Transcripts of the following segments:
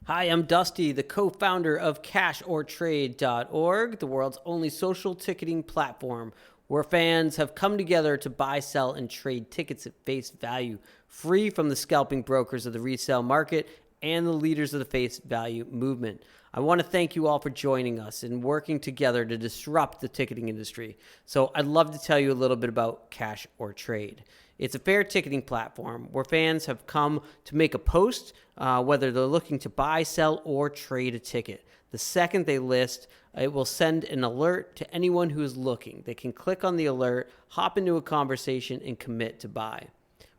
Hi, I'm Dusty, the co-founder of CashOrTrade.org, the world's only social ticketing platform where fans have come together to buy, sell, and trade tickets at face value, free from the scalping brokers of the resale market and the leaders of the face value movement. I want to thank you all for joining us and working together to disrupt the ticketing industry. So I'd love to tell you a little bit about Cash or Trade. It's a fair ticketing platform where fans have come to make a post, whether they're looking to buy, sell, or trade a ticket. The second they list, it will send an alert to anyone who is looking. They can click on the alert, hop into a conversation, and commit to buy.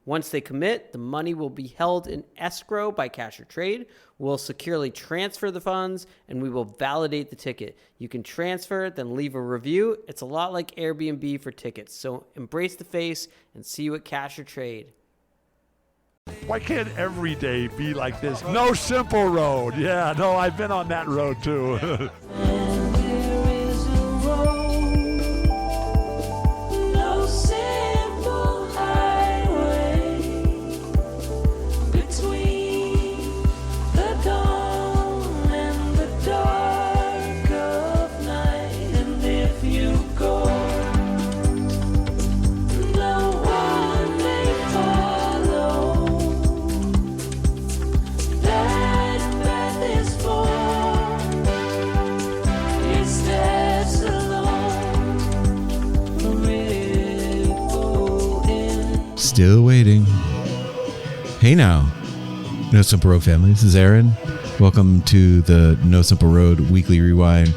Once they commit, the money will be held in escrow by Cash or Trade. We'll securely transfer the funds, and we will validate the ticket. You can transfer, then leave a review. It's a lot like Airbnb for tickets. So embrace the face and see you at Cash or Trade. Why can't every day be like this? No simple road. Yeah, no, I've been on that road too. Still waiting. Hey now, No Simple Road family. This is Aaron. Welcome to the No Simple Road Weekly Rewind,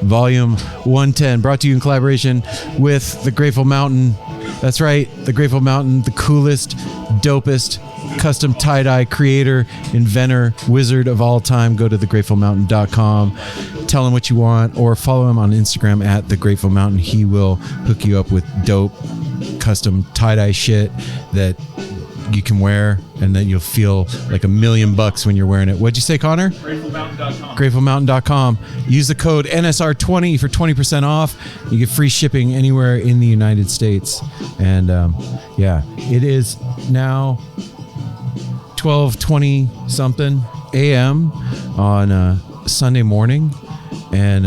Volume 110, brought to you in collaboration with the Grateful Mountain. That's right, the Grateful Mountain, the coolest, dopest, custom tie-dye creator, inventor, wizard of all time. Go to thegratefulmountain.com. Tell him what you want, or follow him on Instagram at The Grateful Mountain. He will hook you up with dope, custom tie-dye shit that you can wear, and then you'll feel like $1 million when you're wearing it. What'd you say, Connor? GratefulMountain.com. GratefulMountain.com. Use the code NSR20 for 20% off. You get free shipping anywhere in the United States. And yeah, it is now 12:20 something a.m. on Sunday morning. And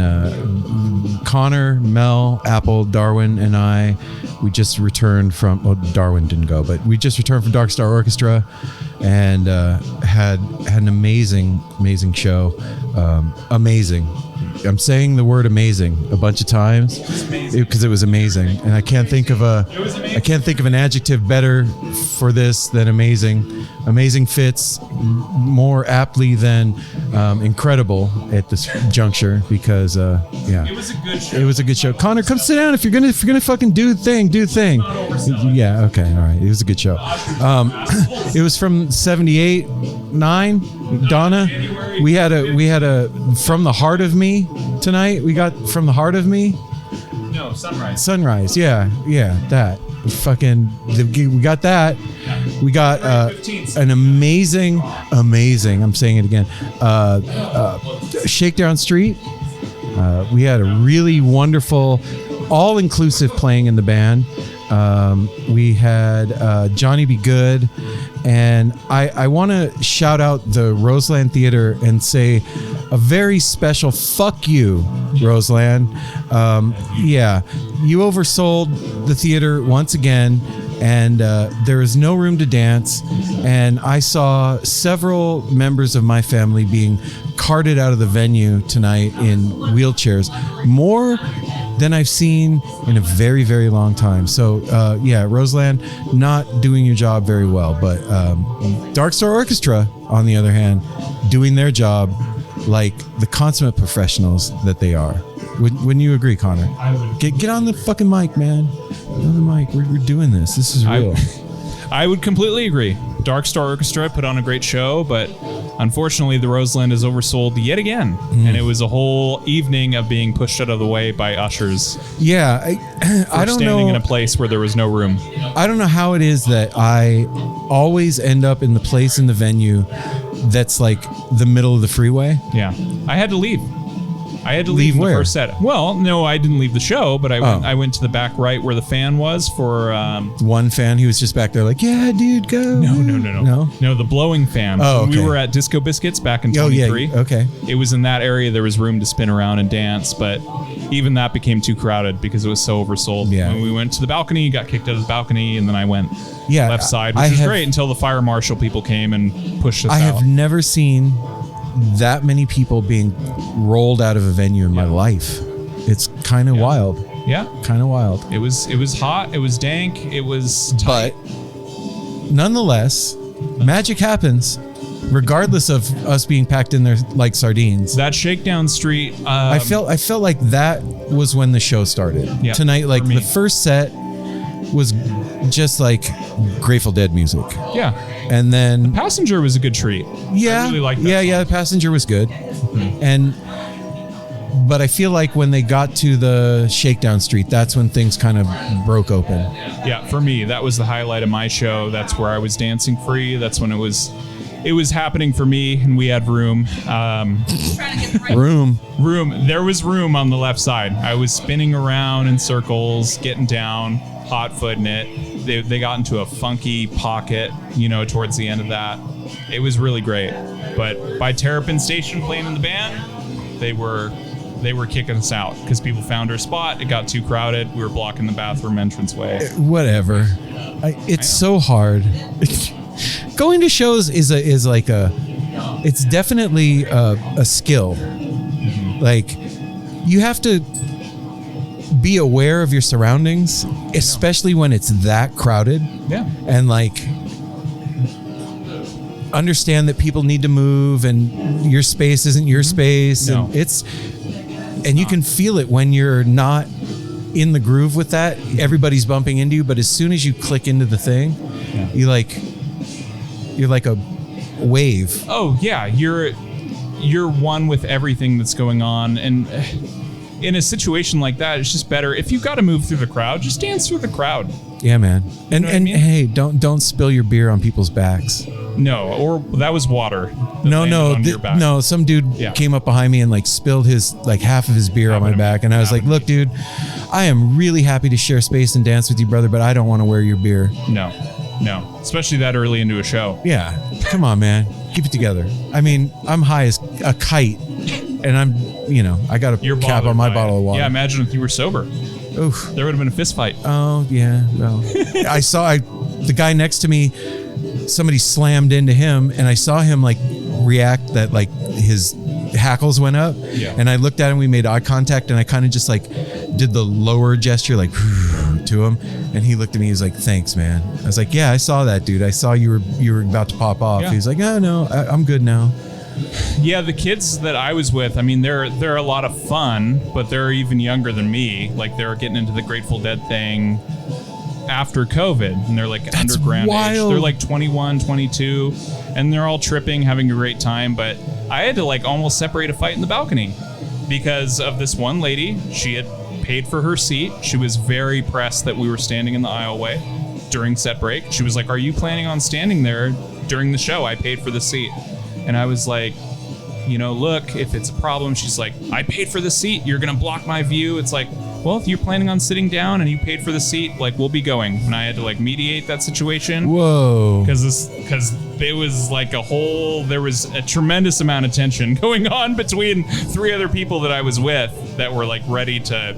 Connor, Mel, Apple, Darwin, and I, we just returned from, well, Darwin didn't go, but we just returned from Dark Star Orchestra and had an amazing show. Amazing. I'm saying the word amazing a bunch of times because it was amazing, and I can't think of an adjective better for this than amazing. Amazing fits more aptly than incredible at this juncture because yeah, It was a good show. it was a good show. Connor, come sit down if you're gonna fucking do the thing. Yeah, okay, all right. It was a good show. It was from 78, 9. Donna, we had a From the Heart of Me tonight. We got From the Heart of Me. No, Sunrise. Sunrise, yeah, that. We got that. We got an amazing, I'm saying it again, Shakedown Street. We had a really wonderful, all-inclusive playing in the band. We had Johnny Be Good, and I want to shout out the Roseland Theater and say a very special fuck you, Roseland. Yeah, you oversold the theater once again, and there is no room to dance. And I saw several members of my family being carted out of the venue tonight in wheelchairs, more than I've seen in a very, very long time. So yeah, Roseland, not doing your job very well, but Dark Star Orchestra, on the other hand, doing their job like the consummate professionals that they are. Wouldn't you agree, Connor? I would. Get on the fucking mic, man. Get on the mic. We're doing this. This is real. I would completely agree. Dark Star Orchestra put on a great show, but unfortunately the Roseland is oversold yet again. And it was a whole evening of being pushed out of the way by ushers. Yeah, I don't know. Standing in a place where there was no room. I don't know how it is that I always end up in the place in the venue that's like the middle of the freeway. Yeah. I had to leave. I had to leave in the where? first set. Well, no, I didn't leave the show, but I went to the back right where the fan was for... One fan, he was just back there like, yeah, dude, go. No, the blowing fan. Oh, When okay. we were at Disco Biscuits back in Oh, 23. yeah, okay. It was in that area. There was room to spin around and dance, but even that became too crowded because it was so oversold. Yeah. When we went to the balcony, got kicked out of the balcony, and then I went left side, which I was have- great until the fire marshal people came and pushed us I out. have never seen that many people being rolled out of a venue in my life. It's kind of wild. Yeah. Kind of wild. It was hot. It was dank. It was tight. But nonetheless, magic happens regardless of us being packed in there like sardines. That Shakedown Street. I felt like that was when the show started. Yeah, Tonight, like for me. the first set was just like Grateful Dead music. Yeah. And then Passenger was a good treat. yeah, I really liked that. yeah, Passenger was good. But I feel like when they got to the Shakedown Street, that's when things kind of broke open. Yeah, for me, that was the highlight of my show. That's where I was dancing free. That's when it was happening for me, and we had room. Room. There was room on the left side. I was spinning around in circles, getting down, hot footing it. They got into a funky pocket, towards the end of that. It was really great. But by Terrapin Station playing in the band, they were kicking us out because people found our spot. It got too crowded. We were blocking the bathroom entranceway. Whatever. It's so hard. Going to shows is it's definitely a skill. Mm-hmm. Like you have to be aware of your surroundings, especially when it's that crowded. Yeah. And like understand that people need to move and your space isn't your space. No. And you can feel it when you're not in the groove with that. Everybody's bumping into you, but as soon as you click into the thing, you're like a wave. Oh yeah, you're one with everything that's going on, and in a situation like that, it's just better if you've got to move through the crowd, just dance through the crowd. Yeah, man. And know what I mean? Hey, don't spill your beer on people's backs. No, or that was water. that No, landed on your back. no. Some dude came up behind me and like spilled his half of his beer on my back, and I was like, "Look, dude, I am really happy to share space and dance with you, brother, but I don't want to wear your beer." No, especially that early into a show. Yeah, come on, man, keep it together. I mean, I'm high as a kite, and I got a cap on my bottle of water. Yeah, imagine if you were sober. Oof. There would have been a fist fight. Oh yeah, well, I saw the guy next to me. Somebody slammed into him, and I saw him like react. That like his hackles went up, and I looked at him. We made eye contact, and I kind of just like did the lower gesture, like to him, and he looked at me. He was like, "Thanks, man." I was like, "Yeah, I saw that, dude. I saw you were about to pop off." Yeah. He's like, "Oh no, I'm good now." Yeah, the kids that I was with, I mean, they're a lot of fun, but they're even younger than me. Like they're getting into the Grateful Dead thing after COVID, and they're like underground age. They're like 21, 22, and they're all tripping, having a great time. But I had to like almost separate a fight in the balcony because of this one lady. She had paid for her seat. She was very pressed that we were standing in the aisleway during set break. She was like, "Are you planning on standing there during the show? I paid for the seat." And I was like, look, if it's a problem, she's like, "I paid for the seat. You're going to block my view." It's like, well, if you're planning on sitting down and you paid for the seat, like we'll be going. And I had to like mediate that situation. Whoa. Because it was like there was a tremendous amount of tension going on between three other people that I was with that were like ready to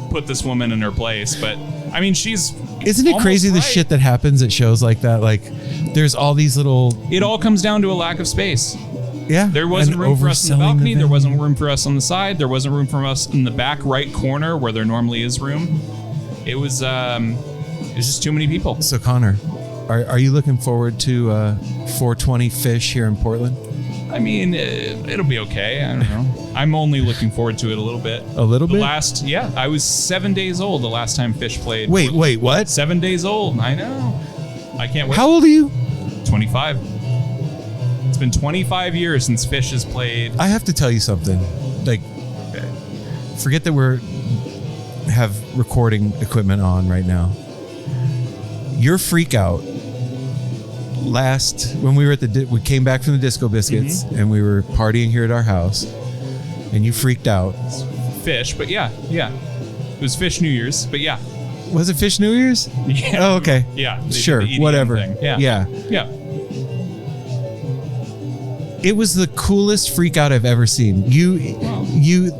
put this woman in her place. But I mean, Isn't it crazy the right. shit that happens at shows like that? Like there's all these little. It all comes down to a lack of space. Yeah. There wasn't and room for us in the overselling balcony. There venue. wasn't room for us on the side. There wasn't room for us in the back right corner where there normally is room. It was just too many people. So Connor, are you looking forward to 420 Fish here in Portland? I mean, it'll be okay. I don't know. I'm only looking forward to it a little bit. A little bit? I was 7 days old the last time Fish played. Wait, what? 7 days old. I know. I can't wait. How old are you? 25. It's been 25 years since Fish has played. I have to tell you something. Like, forget that have recording equipment on right now. Your freak out when we were we came back from the Disco Biscuits and we were partying here at our house. and you freaked out. Fish, but yeah. It was Fish New Year's, but yeah. Was it Fish New Year's? Yeah. Oh, okay. Yeah. They Sure. did the EDM Whatever. thing. Yeah. Yeah. It was the coolest freak out I've ever seen. You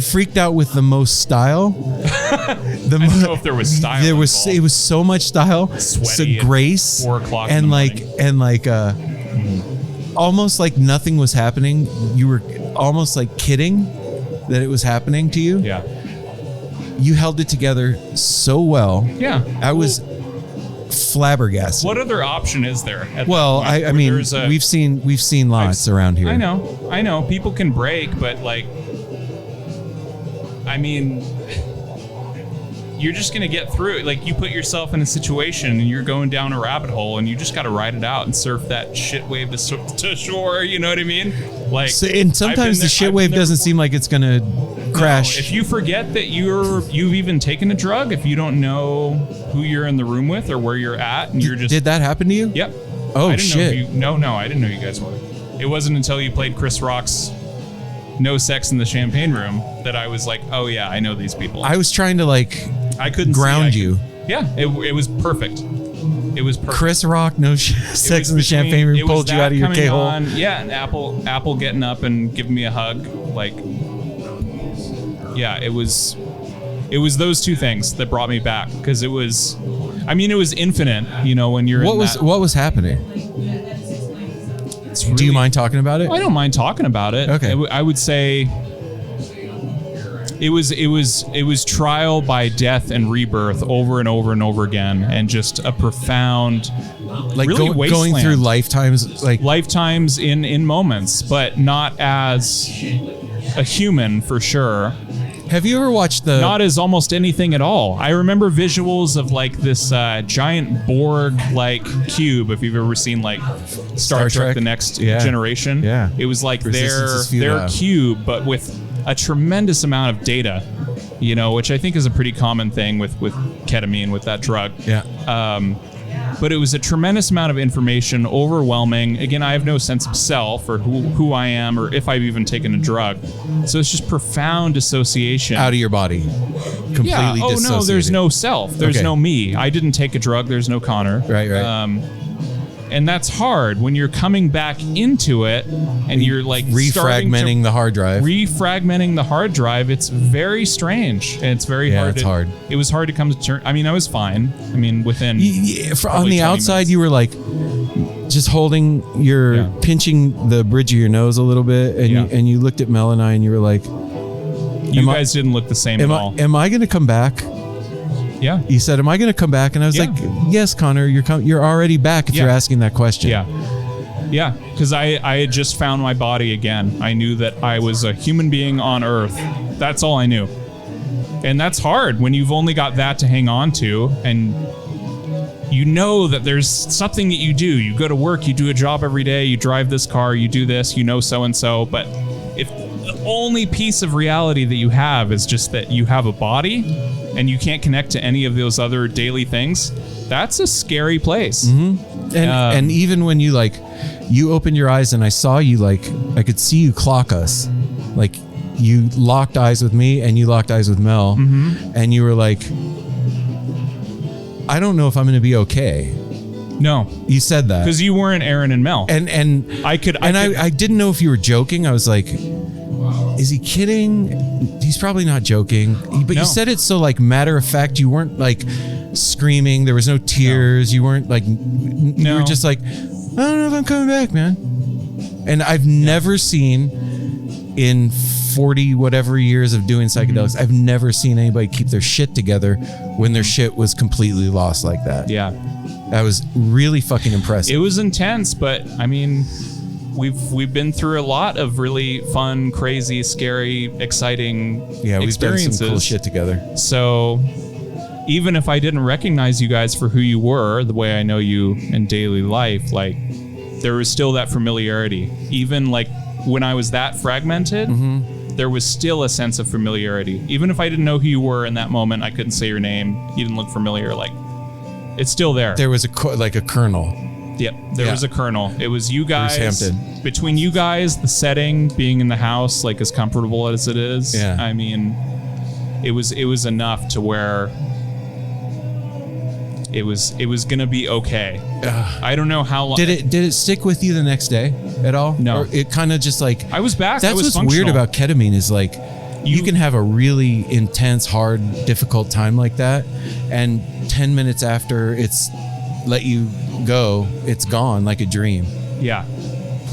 freaked out with the most style. I don't know if there was style. It was so much style, Sweaty so grace, 4 o'clock and in the like almost like nothing was happening. You were almost like kidding that it was happening to you. Yeah. You held it together so well. Yeah. I was flabbergasted. What other option is there? Well, I mean, we've seen lots around here. I know. People can break, but like, I mean, you're just gonna get through it. Like, you put yourself in a situation and you're going down a rabbit hole, and you just got to ride it out and surf that shit wave to shore. You know what I mean? Like, and sometimes the shit wave doesn't seem like it's gonna crash. No, if you forget that you've even taken a drug, if you don't know who you're in the room with or where you're at, and you're just did that happen to you? Yep. Oh, I didn't shit. Know no, I didn't know you guys were. It wasn't until you played Chris Rock's No Sex in the Champagne Room that I was like, oh yeah, I know these people. I was trying to like I couldn't ground you. Yeah, it was perfect. It was perfect. Chris Rock, Sex in the Champagne Room pulled you out of your K-hole. Yeah, and Apple getting up and giving me a hug. Like, yeah, it was those two things that brought me back, because it was infinite. You know, when you're what was happening? Do you mind talking about it? I don't mind talking about it. Okay. I would say it was trial by death and rebirth over and over and over again, and just a profound, like really going through lifetimes in moments, but not as a human for sure. Have you ever watched not as almost anything at all? I remember visuals of like this giant Borg like cube. If you've ever seen like Star Trek: The Next Generation, it was like their cube, but with a tremendous amount of data, you know, which I think is a pretty common thing with ketamine, with that drug. Yeah. But it was a tremendous amount of information, overwhelming. Again, I have no sense of self or who I am or if I've even taken a drug. So it's just profound dissociation. Out of your body. Completely dissociated. Oh, no, there's no self. There's no me. I didn't take a drug. There's no Connor. Right. And that's hard when you're coming back into it and you're like refragmenting the hard drive. Refragmenting the hard drive. It's very strange, and it's very hard. It's hard. It was hard to come to terms. I mean, I was fine. I mean, within on the outside, minutes. You were like just holding pinching the bridge of your nose a little bit, and you looked at Mel and I, and you were like, "You guys didn't look the same at all." Am I going to come back? Yeah. You said, "Am I going to come back?" And I was like, "Yes, Connor, you're already back if you're asking that question." Yeah, because I had just found my body again. I knew that I was a human being on Earth. That's all I knew. And that's hard when you've only got that to hang on to, and you know that there's something that you do. You go to work, you do a job every day, you drive this car, you do this, you know so-and-so, but if the only piece of reality that you have is just that you have a body and you can't connect to any of those other daily things, that's a scary place. Mm-hmm. And even when you opened your eyes and I saw you, I could see you clock us. Like, you locked eyes with me and you locked eyes with Mel, and you were like, I don't know if I'm going to be okay. No. You said that. Because you weren't Aaron and Mel. And I didn't know if you were joking. I was like, is he kidding? He's probably not joking. But you said it so matter of fact. You weren't screaming. There was no tears. You weren't you were just like, I don't know if I'm coming back, man. And I've never seen in 40 whatever years of doing psychedelics, I've never seen anybody keep their shit together when their shit was completely lost like that. Yeah. That was really fucking impressive. It was intense, but I mean, we've been through a lot of really fun, crazy, scary, exciting experiences. We've done some cool shit together. So even if I didn't recognize you guys for who you were, the way I know you in daily life, there was still that familiarity. Even when I was that fragmented, there was still a sense of familiarity. Even if I didn't know who you were in that moment, I couldn't say your name, you didn't look familiar, it's still there. There was a kernel. Yep, there was a kernel. It was you guys. Hampton. Between you guys, the setting, being in the house, like as comfortable as it is. Yeah. I mean, it was enough to where it was gonna be okay. I don't know how long. Did it stick with you the next day at all? No. Or it kind of just like I was back. That's I was what's functional. weird about ketamine is like you can have a really intense, hard, difficult time like that, and 10 minutes after it's let you go, it's gone like a dream. Yeah,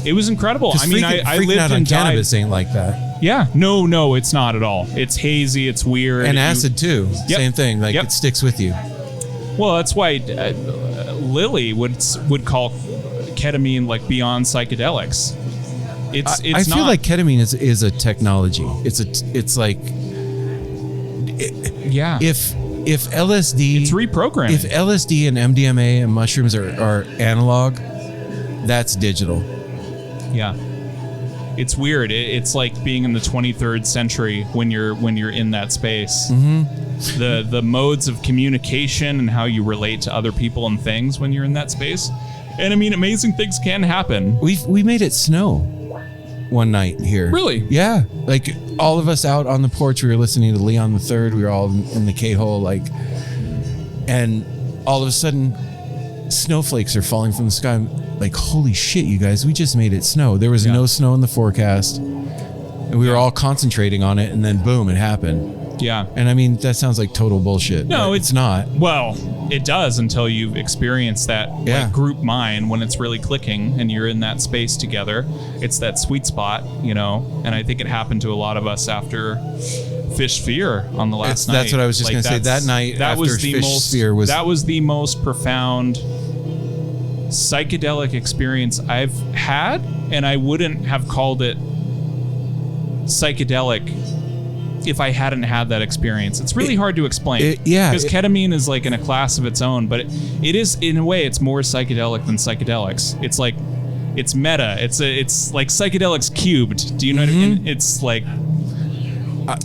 it was incredible. I mean, I freaking lived out on and died. cannabis ain't like that. Yeah, no, it's not at all. It's hazy. It's weird. And acid too. Yep. Same thing. Like Yep. it sticks with you. Well, that's why Lily would call ketamine like beyond psychedelics. It's I feel not, like ketamine is a technology. It's like yeah. if LSD, It's reprogramming. If LSD and MDMA and mushrooms are analog, that's digital. Yeah, it's weird. It's like being in the 23rd century when you're in that space. Mm-hmm. The modes of communication and how you relate to other people and things when you're in that space. And I mean, amazing things can happen. We made it snow one night here. Really? Yeah. Like all of us out on the porch, we were listening to Leon the Third. We were all in the K-hole, like, and all of a sudden, snowflakes are falling from the sky. I'm like, holy shit, you guys! We just made it snow. There was no snow in the forecast, and we were all concentrating on it, and then boom, it happened. Yeah. And I mean, that sounds like total bullshit. No, but it's not. Well, it does until you've experienced that like, group mind when it's really clicking and you're in that space together. It's that sweet spot, you know. And I think it happened to a lot of us after Fish Sphere on the last night. That's what I was just going to say. That night that after was the Fish most, Sphere was... That was the most profound psychedelic experience I've had, and I wouldn't have called it psychedelic if I hadn't had that experience. It's really hard to explain. Because ketamine is like in a class of its own, but it is, in a way, it's more psychedelic than psychedelics. It's like, it's meta. It's like psychedelics cubed. Do you know what I mean? It's like,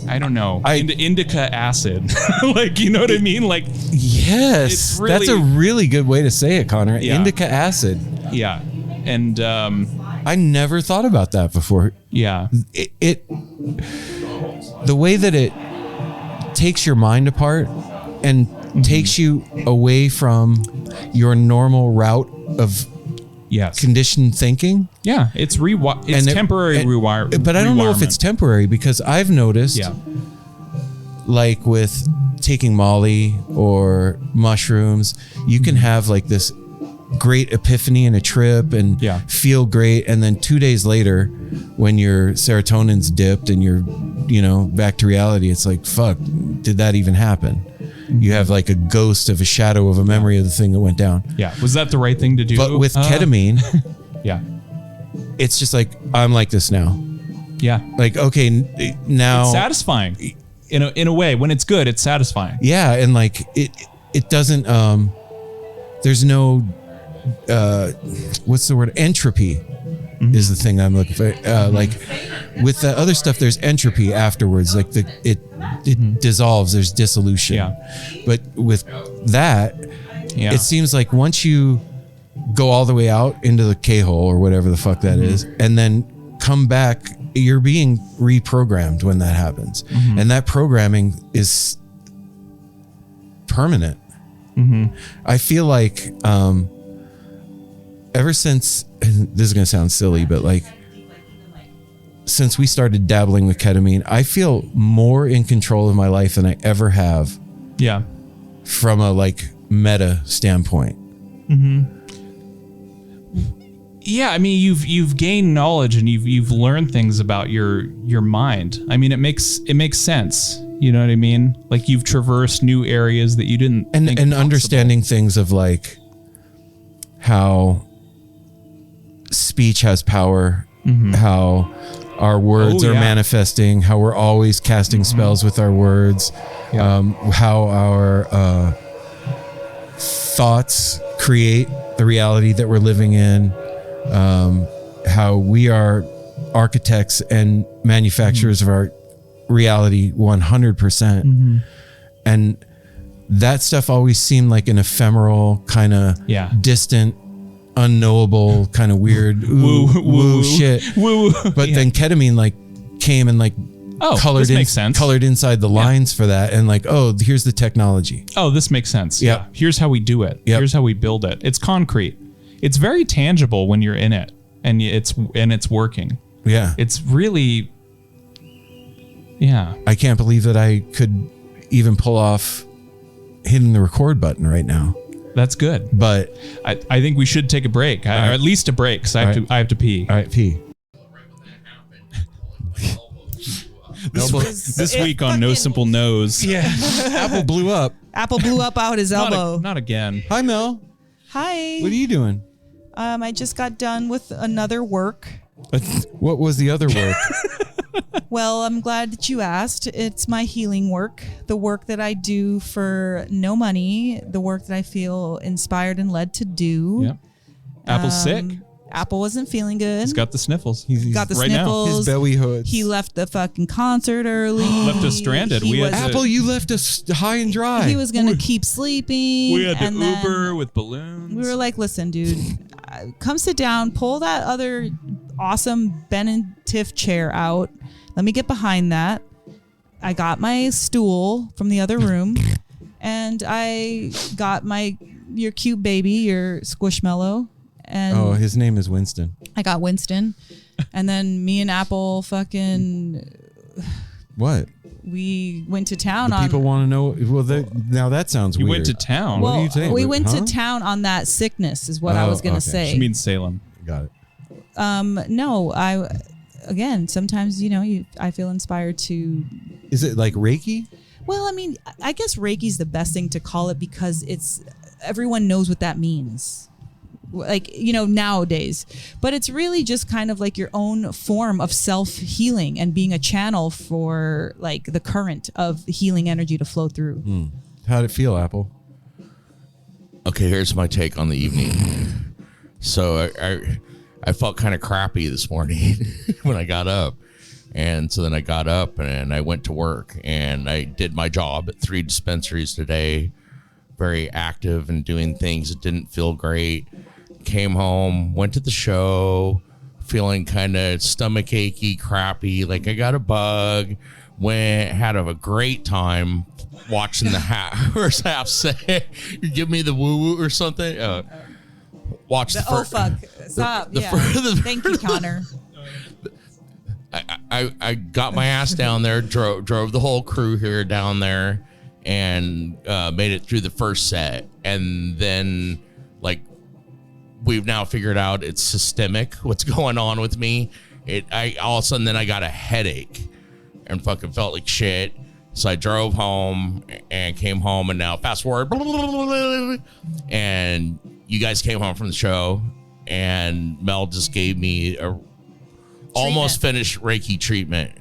I don't know. Indica acid. Like, you know what I mean? Like, yes, it's really, that's a really good way to say it, Connor. Yeah. Indica acid. Yeah. And I never thought about that before. Yeah. It the way that it takes your mind apart and takes you away from your normal route of conditioned thinking. Yeah, it's temporary rewire. But I don't know if it's temporary, because I've noticed, like with taking Molly or mushrooms, you can have like this great epiphany in a trip and feel great, and then 2 days later, when your serotonin's dipped and you're, back to reality, it's like, fuck, did that even happen? You have like a ghost of a shadow of a memory of the thing that went down. Yeah. Was that the right thing to do? But with ketamine, it's just like, I'm like this now. Yeah. Like, okay, now it's satisfying in a way. When it's good, it's satisfying. Yeah. And like, it doesn't, there's no, what's the word? Entropy is the thing I'm looking for. Like with the other stuff, there's entropy afterwards. Like it dissolves. There's dissolution. Yeah. But with that, it seems like once you go all the way out into the K-hole or whatever the fuck that is, and then come back, you're being reprogrammed when that happens. And that programming is permanent. I feel like ever since, this is going to sound silly, but like since we started dabbling with ketamine, I feel more in control of my life than I ever have. Yeah. From a like meta standpoint. Yeah, I mean, you've gained knowledge and you've learned things about your mind. I mean, it makes sense. You know what I mean? Like you've traversed new areas that you didn't think and understanding things of like how speech has power, how our words are manifesting, how we're always casting spells with our words, how our thoughts create the reality that we're living in, how we are architects and manufacturers of our reality 100%. And that stuff always seemed like an ephemeral kind of distant unknowable kind of weird woo shit. Woo. But then ketamine like came and like this makes sense. Colored inside the lines for that, and like, oh, here's the technology. Oh, this makes sense. Yep. Yeah. Here's how we do it. Yep. Here's how we build it. It's concrete. It's very tangible when you're in it, and it's working. Yeah. It's really, yeah. I can't believe that I could even pull off hitting the record button right now. That's good. But I think we should take a break, or at least a break, because I have to pee. All right, pee. This week on No Simple No's. Yeah. Apple blew up. Apple blew up out his elbow. Not again. Hi, Mel. Hi. What are you doing? I just got done with another work. What was the other work? Well, I'm glad that you asked. It's my healing work, the work that I do for no money, the work that I feel inspired and led to do. Yep. Apple's sick. Apple wasn't feeling good. He's got the sniffles. He's got the right sniffles. His belly hurts. He left the fucking concert early. Left us stranded. Apple, you left us high and dry. He was going to keep sleeping. We had to and then Uber with balloons. We were like, listen, dude, come sit down, pull that other awesome Ben and Tiff chair out. Let me get behind that. I got my stool from the other room, and I got your cute baby, your Squishmallow. And his name is Winston. I got Winston. And then me and Apple What? we went to town People want to know. Well, now that sounds You weird. went to town. What are you saying? we went Huh? to town on that sickness is what I was going to okay. say. She means Salem. Got it. No, again, sometimes, I feel inspired to. Is it like Reiki? Well, I mean, I guess Reiki's the best thing to call it because everyone knows what that means. Like, nowadays, but it's really just kind of like your own form of self-healing and being a channel for like the current of healing energy to flow through. How'd it feel, Apple? Okay, here's my take on the evening. So I felt kind of crappy this morning when I got up. And so then I got up and I went to work and I did my job at 3 dispensaries today. Very active and doing things that didn't feel great. Came home, went to the show, feeling kind of stomach achy, crappy, like I got a bug. Had a great time watching the half say, give me the woo woo or something. Watch the Oh fuck! Stop! Thank you, Connor. I got my ass down there, drove the whole crew here down there, and made it through the first set, and then like. We've now figured out it's systemic. What's going on with me? All of a sudden then I got a headache and fucking felt like shit. So I drove home and came home, and now fast forward, and you guys came home from the show, and Mel just gave me a almost finished Reiki treatment.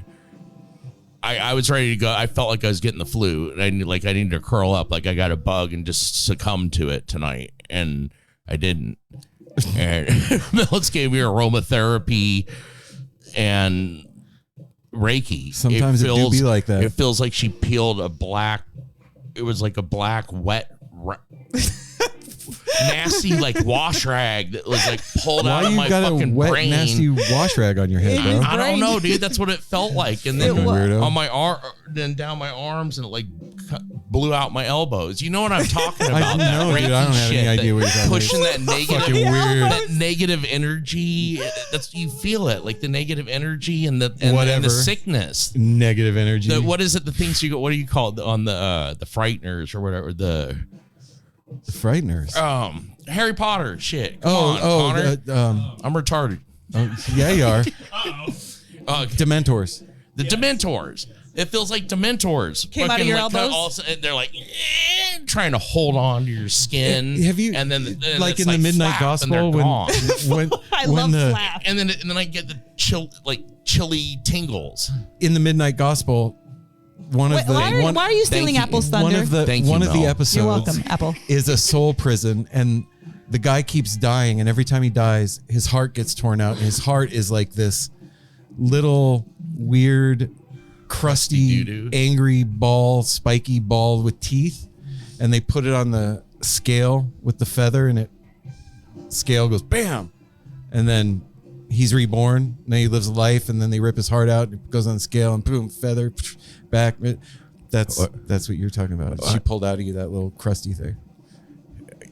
I was ready to go. I felt like I was getting the flu, and I needed to curl up, like I got a bug, and just succumb to it tonight, and I didn't. And Mel's gave me aromatherapy and Reiki. Sometimes it do be like that. It feels like she peeled it was like a black, wet, nasty like wash rag that was like pulled out of my fucking wet, brain. Nasty wash rag on your head, bro? I don't know, dude. That's what it felt like. And then on my arm, then down my arms, and it like blew out my elbows. You know what I'm talking about? I know, dude. I don't have any idea what you're talking about. Pushing that negative, fucking weird. That negative energy. That's, you feel it, like the negative energy and the sickness. Negative energy. What is it? The things you go. What do you call it on the frighteners or whatever? The frighteners. Harry Potter shit. Come on, Connor. I'm retarded. Yeah, you are. Dementors. The Dementors. It feels like Dementors. Came out of your elbows? They're like trying to hold on to your skin. Have you? And then like in the Midnight Gospel when I love flap. And then I get the chilly tingles. In the Midnight Gospel, why are you stealing Apple's thunder? One of the episodes. You're welcome, Apple. Is a soul prison, and the guy keeps dying, and every time he dies, his heart gets torn out, and his heart is like this little weird, crusty, doo-doo. angry ball, spiky ball with teeth, and they put it on the scale with the feather, and it scale goes bam, and then he's reborn. And then he lives a life, and then they rip his heart out. It goes on the scale, and boom, feather back. That's what you're talking about. She pulled out of you that little crusty thing.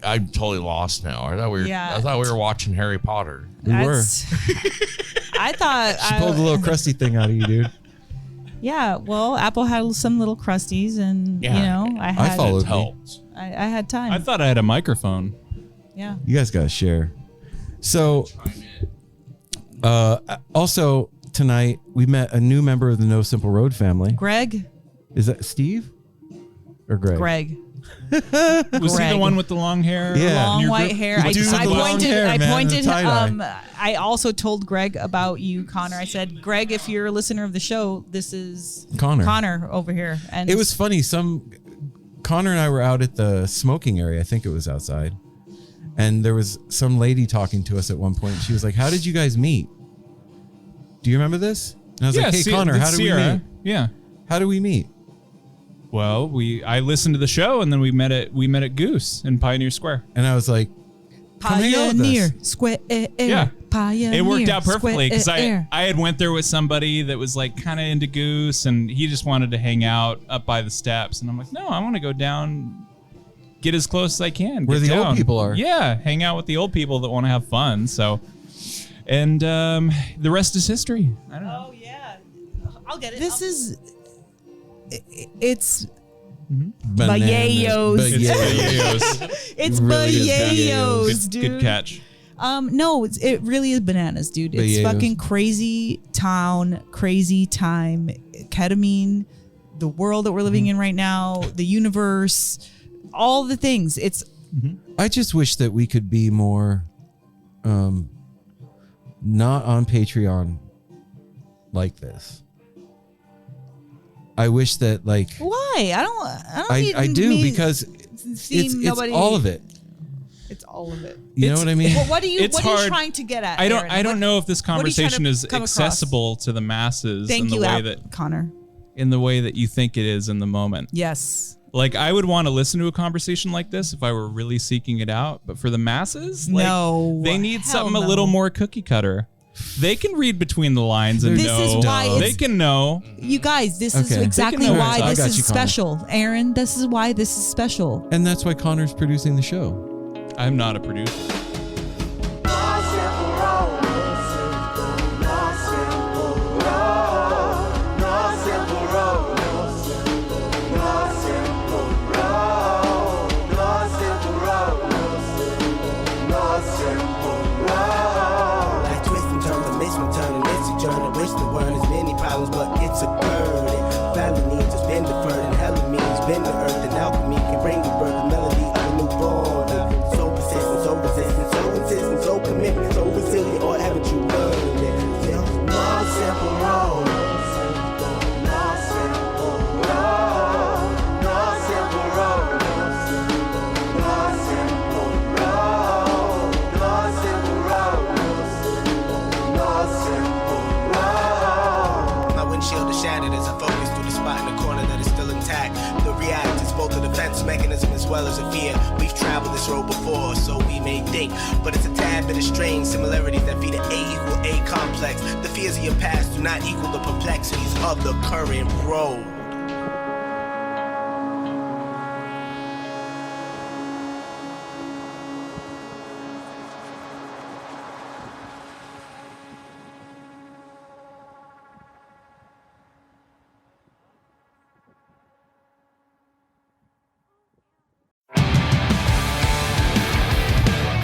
I'm totally lost now. I thought we were watching Harry Potter. We were. I thought She pulled a little crusty thing out of you, dude. Yeah, well, Apple had some little crusties, and I followed. Helped. I had time. I thought I had a microphone. Yeah. You guys gotta share. So, also tonight we met a new member of the No Simple Road family. Greg. Is that Steve or Greg? Greg. Was he the one with the long hair? Yeah. Long white hair. I pointed. Tie-dye. I also told Greg about you, Connor. I said, Greg, if you're a listener of the show, this is Connor over here. And it was funny. Connor and I were out at the smoking area. I think it was outside, and there was some lady talking to us at one point. She was like, "How did you guys meet? Do you remember this?" And I was like, "Hey, Connor, how did we meet? Yeah. How do we meet?" Well, I listened to the show, and then we met at Goose in Pioneer Square. And I was like, "Come hang out with us." Pioneer Square. Yeah. Pioneer. It worked out perfectly because Square. I had went there with somebody that was like kind of into Goose, and he just wanted to hang out up by the steps, and I'm like, no, I want to go down, get as close as I can, where the old people are. Yeah, hang out with the old people that want to have fun. So, and the rest is history. I don't know. Oh yeah, I'll get it. It's Bananas. Bayayos. It's Really is Bayayos, dude. Good catch. No, it really is bananas, dude. It's Bayayos. fucking crazy town, crazy time. Ketamine, the world that we're living in right now, the universe, all the things. It's. I just wish that we could be more, not on Patreon like this. I wish that like Why? I do because it's all of it. It's all of it. You know what I mean? Well, what are you It's hard. trying to get at? I Aaron? don't know if this what are you trying conversation to is come across? accessible to the masses Thank in the you, way that Connor. in the way that you think it is in the moment. Yes. Like I would want to listen to a conversation like this if I were really seeking it out, but for the masses, like, No, they need hell something no. a little more cookie cutter. They can read between the lines and This know. is why They it's- can know. You guys, this is Okay. exactly Taking why notes. I this got is you, Connor. special. Aaron, this is why this is special. And that's why Connor's producing the show. I'm not a producer. Like twist and turn, the mission turning, it's a journey. Wish the word is many problems, but it's a burden. Family needs has been deferred, and hell of me has been the earth, and alchemy can bring the birth, the melody of a new born. So persistent, so resistant, so insistent, so commitment, so resilient, or haven't you learned it? No simple road. No simple road. No simple road. No simple road. No simple road. No simple road. My windshield is shattered as I focus through the spot in the corner that is still intact. The react is both a defense mechanism as well as a fear. We've traveled this road before, so we may think, but it's a tad bit of strange similarities that feed an A equal A complex. The fears of your past do not equal the perplexities of the current road.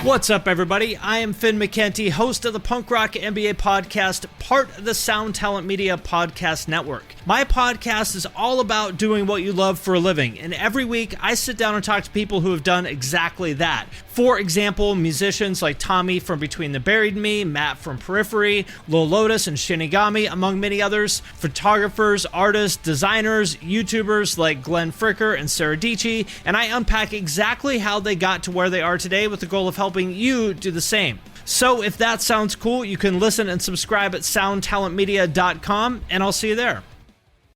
What's up, everybody? I am Finn McKenty, host of the Punk Rock NBA podcast, part of the Sound Talent Media Podcast Network. My podcast is all about doing what you love for a living, and every week I sit down and talk to people who have done exactly that. For example, musicians like Tommy from Between the Buried and Me, Matt from Periphery, Lil Lotus and Shinigami, among many others, photographers, artists, designers, YouTubers like Glenn Fricker and Sarah Dici, and I unpack exactly how they got to where they are today with the goal of helping you do the same. So if that sounds cool, you can listen and subscribe at soundtalentmedia.com, and I'll see you there.